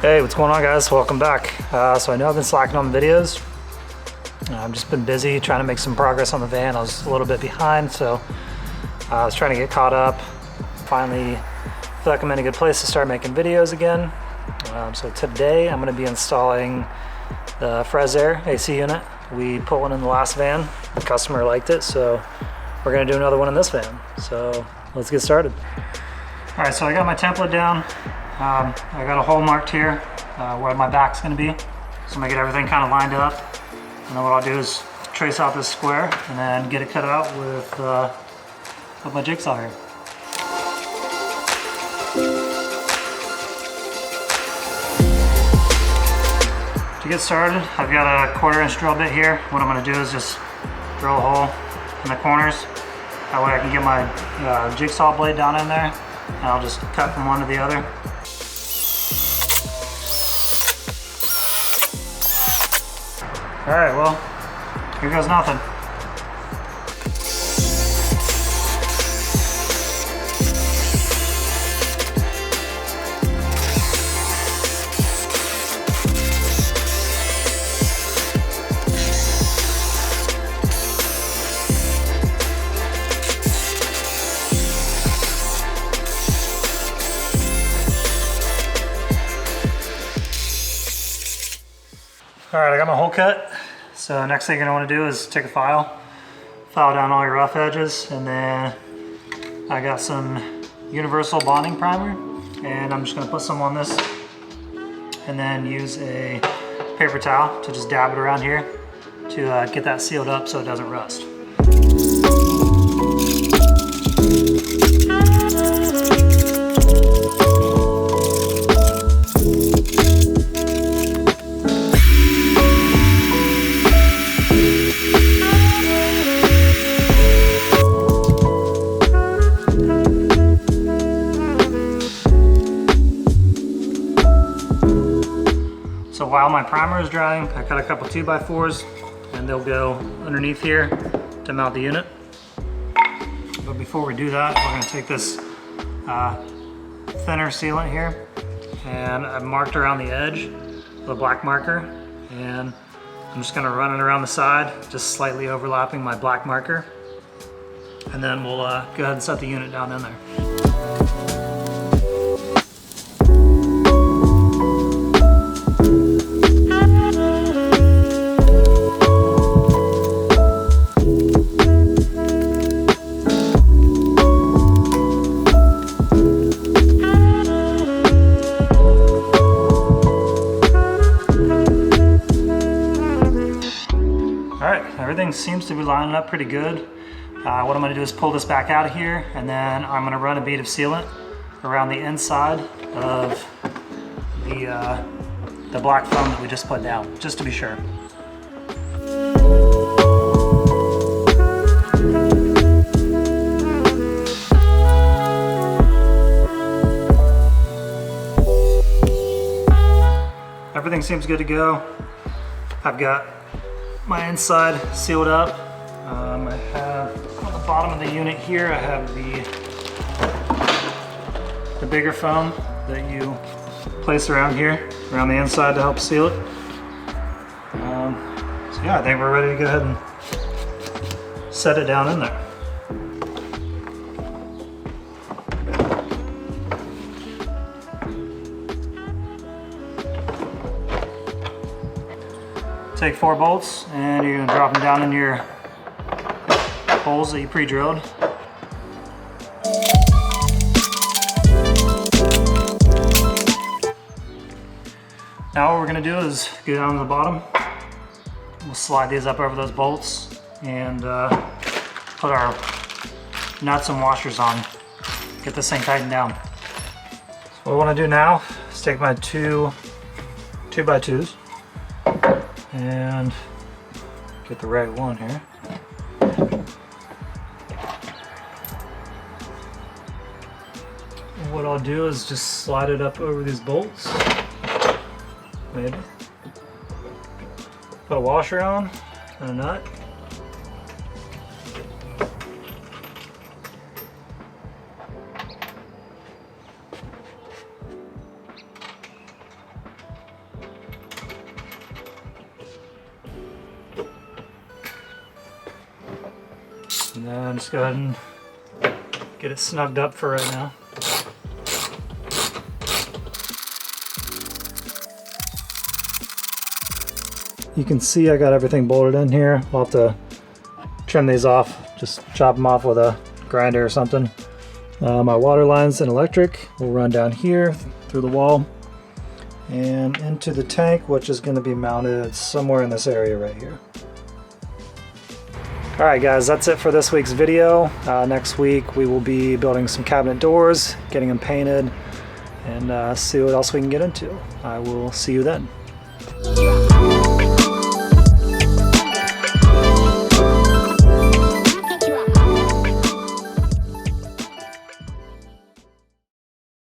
Hey, what's going on, guys? Welcome back. So I know I've been slacking on the videos. I've just been busy trying to make some progress on the van. I was a little bit behind, so I was trying to get caught up. Finally feel like I'm in a good place to start making videos again. So today I'm going to be installing the Fresair AC unit. We put one in the last van. The customer liked it, so we're going to do another one in this van. So let's get started. All right, so I got my template down. I got a hole marked here where my back's going to be. So I'm going to get everything kind of lined up. And then what I'll do is trace out this square and then get it cut out with my jigsaw here. To get started, I've got a 1/4-inch drill bit here. What I'm going to do is just drill a hole in the corners. That way I can get my jigsaw blade down in there, and I'll just cut from one to the other. All right, well, here goes nothing. All right, I got my hole cut. So next thing you're gonna wanna do is take a file down all your rough edges, and then I got some universal bonding primer, and I'm just gonna put some on this, and then use a paper towel to just dab it around here to get that sealed up so it doesn't rust. So while my primer is drying, I cut a couple 2x4s, and they'll go underneath here to mount the unit. But before we do that, we're gonna take this thinner sealant here, and I've marked around the edge with a black marker, and I'm just gonna run it around the side, just slightly overlapping my black marker, and then we'll go ahead and set the unit down in there. Everything seems to be lining up pretty good. What I'm going to do is pull this back out of here, and then I'm going to run a bead of sealant around the inside of the black foam that we just put down, just to be sure. Everything seems good to go. I've got my inside sealed up. I have on the bottom of the unit here, I have the bigger foam that you place around here, around the inside to help seal it. So yeah, I think we're ready to go ahead and set it down in there. Take 4 bolts, and you're gonna drop them down in your holes that you pre-drilled. Now what we're gonna do is go down to the bottom. We'll slide these up over those bolts and put our nuts and washers on. Get this thing tightened down. So what I wanna do now is take my 2x2s and get the right one here. And what I'll do is just slide it up over these bolts. Maybe. Put a washer on and a nut. And then just go ahead and get it snugged up for right now. You can see I got everything bolted in here. I'll have to trim these off, just chop them off with a grinder or something. My water lines and electric will run down here through the wall and into the tank, which is going to be mounted somewhere in this area right here. Alright guys, that's it for this week's video. Next week we will be building some cabinet doors, getting them painted, and see what else we can get into. I will see you then.